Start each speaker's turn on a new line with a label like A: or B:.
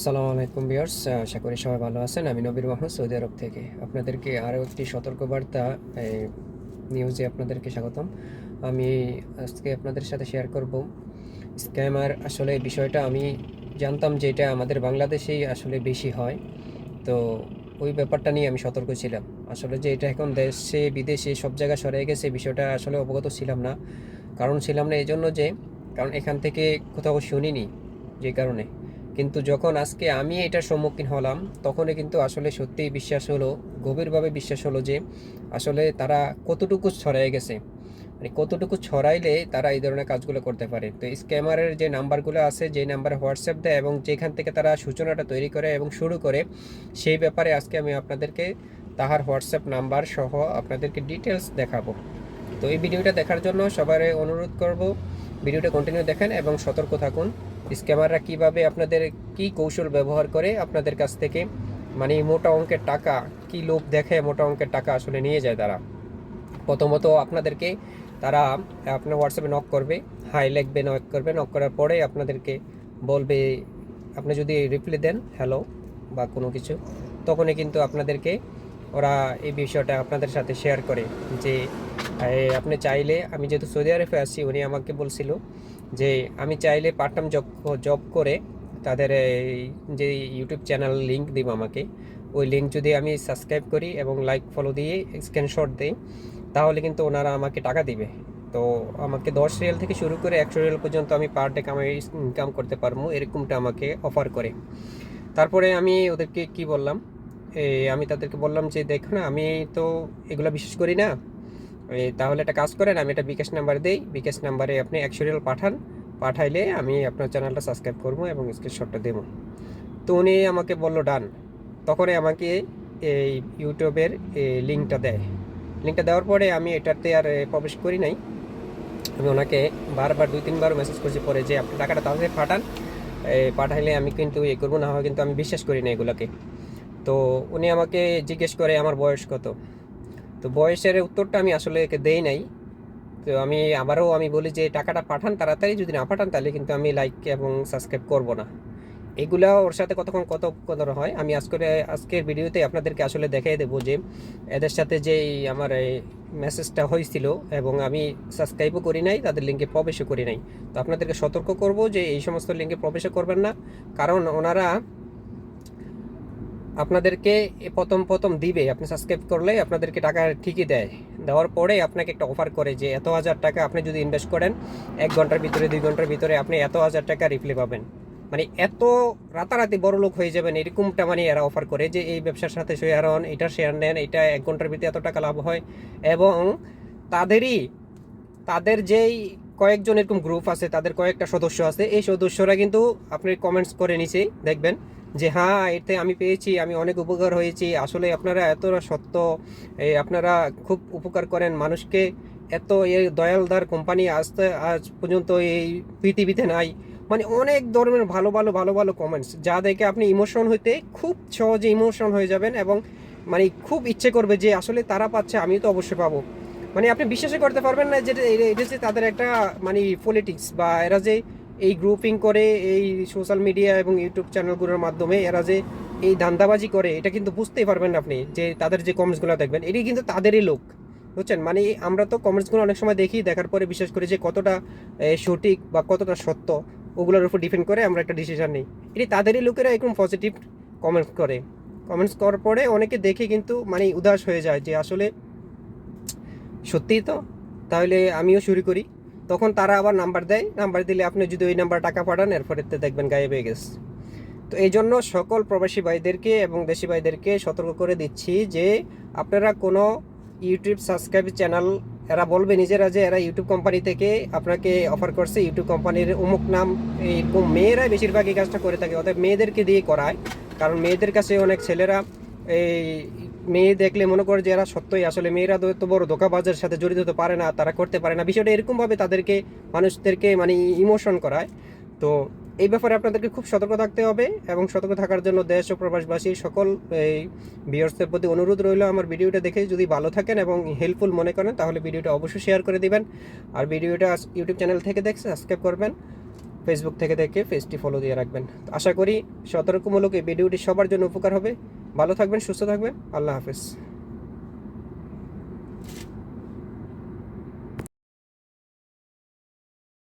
A: আসসালামু আলাইকুম ভিউয়ার্স, আশা করি সবাই ভালো আছেন। আমি নবীর মোহাম্মদ, সৌদি আরব থেকে আপনাদেরকে আরও একটি সতর্কবার্তা নিউজে আপনাদেরকে স্বাগতম। আমি আজকে আপনাদের সাথে শেয়ার করব স্ক্যামার। আসলে বিষয়টা আমি জানতাম যে এটা আমাদের বাংলাদেশেই আসলে বেশি হয়, তো ওই ব্যাপারটা নিয়ে আমি সতর্ক ছিলাম। আসলে যে এটা এখন দেশে বিদেশে সব জায়গায় ছড়িয়ে গেছে, বিষয়টা আসলে অবগত ছিলাম না। ছিলাম না এই জন্য যে কারণ এখান থেকে কোথাও শুনিনি, যে কারণে। কিন্তু যখন আজকে আমি এটার সম্মুখীন হলাম, তখনই কিন্তু আসলে সত্যিই বিশ্বাস হলো, গভীরভাবে বিশ্বাস হলো যে আসলে তারা কতটুকু ছড়িয়ে গেছে, মানে কতটুকু ছড়াইলে তারা এই ধরনের কাজগুলো করতে পারে। তো স্ক্যামারের যে নাম্বারগুলো আছে, যে নাম্বারে হোয়াটসঅ্যাপ দেয় এবং যেখান থেকে তারা সূচনাটা তৈরি করে এবং শুরু করে, সেই ব্যাপারে আজকে আমি আপনাদেরকে তাহার হোয়াটসঅ্যাপ নাম্বার সহ আপনাদেরকে ডিটেলস দেখাবো। তো এই ভিডিওটা দেখার জন্য সবার অনুরোধ করব, ভিডিওটা কন্টিনিউ দেখেন এবং সতর্ক থাকুন। স্ক্যামাররা কিভাবে আপনাদের কি কৌশল ব্যবহার করে আপনাদের কাছ থেকে মানে মোটা অঙ্কের টাকা, কি লোভ দেখে মোটা অঙ্কের টাকা আসলে নিয়ে যায় তারা। প্রথমত আপনাদেরকে তারা আপনার হোয়াটসঅ্যাপে নক করবে, হাই লিখবে, নক করবে। নক করার পরে আপনাদেরকে বলবে, আপনি যদি রিপ্লাই দেন হ্যালো বা কোনো কিছু, তখনই কিন্তু আপনাদেরকে ওরা এই বিষয়টা আপনাদের সাথে শেয়ার করে যে আপনি চাইলে, আমি যেহেতু সৌদি আরবে আছি, উনি আমাকে বলছিল যে আমি চাইলে পার্ট টাইম জব করে তাদের এই যে ইউটিউব চ্যানেল লিঙ্ক দিব আমাকে, ওই লিঙ্ক যদি আমি সাবস্ক্রাইব করি এবং লাইক ফলো দিয়ে স্ক্রিনশট দিই, তাহলে কিন্তু ওনারা আমাকে টাকা দিবে। তো আমাকে 10 রিয়াল থেকে শুরু করে 100 রিয়াল পর্যন্ত আমি পার ডে ইনকাম করতে পারবো, এরকমটা আমাকে অফার করে। তারপরে আমি ওদেরকে কি বললাম, আমি তাদেরকে বললাম যে দেখো না, আমি তো এগুলো বিশ্বাস করি না। তাহলে একটা কাজ করেন, আমি একটা বিকাশ নাম্বার দিই, বিকাশ নাম্বারে আপনি 100 রিয়াল পাঠান, পাঠাইলে আমি আপনার চ্যানেলটা সাবস্ক্রাইব করবো এবং স্ক্রিনশটটা দেবো। তো উনি আমাকে বললো ডান। তখনই আমাকে এই ইউটিউবের লিঙ্কটা দেয়। লিঙ্কটা দেওয়ার পরে আমি এটাতে আর প্রবেশ করি নাই। আমি ওনাকে বারবার 2-3বার মেসেজ করছি পরে যে আপনি টাকাটা তাড়াতাড়ি পাঠান, পাঠাইলে আমি কিন্তু করবো, না হয় কিন্তু আমি বিশ্বাস করি না এগুলোকে। তো উনি আমাকে জিজ্ঞেস করে আমার বয়স কত। তো বয়সের উত্তরটা আমি আসলে দেই নাই। তো আমি বলি যে টাকাটা পাঠান তাড়াতাড়ি, যদি না পাঠান তাহলে কিন্তু আমি লাইক এবং সাবস্ক্রাইব করব না। এগুলা ওর সাথে কতক্ষণ কত কত হয় আমি আজকের ভিডিওতে আপনাদেরকে আসলে দেখাই দেবো যে এদের সাথে যে আমার এই মেসেজটা হয়েছিল, এবং আমি সাবস্ক্রাইবও করি নাই, তাদের লিঙ্কে প্রবেশও করি নাই। তো আপনাদেরকে সতর্ক করব যে এই সমস্ত লিঙ্কে প্রবেশও করবেন না, কারণ ওনারা আপনাদেরকে প্রথম প্রথম দিবে, আপনি সাবস্ক্রাইব করলে আপনাদেরকে টাকা ঠিকই দেয়। দেওয়ার পরে আপনাকে একটা অফার করে যে এত হাজার টাকা আপনি যদি ইনভেস্ট করেন, 1 ঘন্টার ভিতরে 2 ঘন্টার ভিতরে আপনি এত হাজার টাকা রিপ্লাই পাবেন। মানে এত রাতারাতি বড় লোক হয়ে যাবেন, এরকমটা মানে এরা অফার করে যে এই ব্যবসার সাথে শেয়ার হন, এটা শেয়ার নেন, এটা 1 ঘন্টার ভিতরে এত টাকা লাভ হয়। এবং তাদেরই তাদের যেই কয়েকজন এরকম গ্রুপ আছে, তাদের কয়েকটা সদস্য আছে, এই সদস্যরা কিন্তু আপনি কমেন্টস করে নিচে দেখবেন যে হ্যাঁ এতে আমি পেয়েছি, আমি অনেক উপকার হয়েছি, আসলে আপনারা এতটা সত্য, আপনারা খুব উপকার করেন মানুষকে, এত এই দয়ালদার কোম্পানি আজ পর্যন্ত এই পৃথিবীতে নাই। মানে অনেক ধরনের ভালো ভালো ভালো ভালো কমেন্টস, যা দেখে আপনি ইমোশন হইতে খুব সহজে ইমোশন হয়ে যাবেন, এবং মানে খুব ইচ্ছে করবে যে আসলে তারা পাচ্ছে, আমিও তো অবশ্যই পাবো। মানে আপনি বিশ্বাসই করতে পারবেন না যে এটা যে তাদের একটা মানে পলিটিক্স, বা এরা যে এই গ্রুপিং করে এই সোশ্যাল মিডিয়া এবং ইউটিউব চ্যানেলগুলোর মাধ্যমে এরা যে এই ধান্দাবাজি করে, এটা কিন্তু বুঝতেই পারবেন না আপনি। যে তাদের যে কমেন্টসগুলো দেখবেন, এটি কিন্তু তাদেরই লোক, বুঝছেন। মানে আমরা তো কমেন্টসগুলো অনেক সময় দেখি, দেখার পরে বিশ্বাস করি যে কতটা সঠিক বা কতটা সত্য, ওগুলোর উপর ডিপেন্ড করে আমরা একটা ডিসিশন নিই। এটি তাদেরই লোকেরা এরকম পজিটিভ কমেন্টস করে। কমেন্টস করার পরে অনেকে দেখে কিন্তু মানে উদাস হয়ে যায় যে আসলে সত্যিই তো, তাহলে আমিও শুরু করি। তখন তারা আবার নাম্বার দেয়, নাম্বার দিলে আপনি যদি ওই নাম্বার টাকা পাঠান, এরপরে দেখবেন গায়েব হয়ে গেছে। তো এই জন্য সকল প্রবাসী ভাইদেরকে এবং দেশি ভাইদেরকে সতর্ক করে দিচ্ছি যে আপনারা কোনো ইউটিউব সাবস্ক্রাইব চ্যানেল, এরা বলবে নিজেরা যে এরা ইউটিউব কোম্পানি থেকে আপনাকে অফার করছে, ইউটিউব কোম্পানির অমুক নাম, এরকম মেয়েরাই বেশিরভাগ এই কাজটা করে থাকে, অর্থাৎ মেয়েদেরকে দিয়ে করায়। কারণ মেয়েদের কাছে অনেক ছেলেরা এই মেয়ে দেখলে মনে করে যে এরা সত্যই, আসলে মেয়েরা তো বড় ধোঁকাবাজের সাথে জড়িত হতে পারে না, তারা করতে পারে না, বিষয়টা এরকমভাবে তাদেরকে মানুষদেরকে মানে ইমোশন করায়। তো এই ব্যাপারে আপনাদেরকে খুব সতর্ক থাকতে হবে, এবং সতর্ক থাকার জন্য দেশ ও প্রবাসবাসী সকল এই ভিউয়ার্সদের প্রতি অনুরোধ রইল, আমার ভিডিওটা দেখে যদি ভালো থাকেন এবং হেল্পফুল মনে করেন, তাহলে ভিডিওটা অবশ্যই শেয়ার করে দিবেন। আর ভিডিওটা ইউটিউব চ্যানেল থেকে দেখে সাবস্ক্রাইব করবেন। ফেসবুক থেকে দেখে পেজটি ফলো দিয়ে রাখবেন। তো আশা করি সতর্কমূলক এই ভিডিওটি সবার জন্য উপকার হবে। ভালো থাকবেন, সুস্থ থাকবেন। আল্লাহ হাফেজ।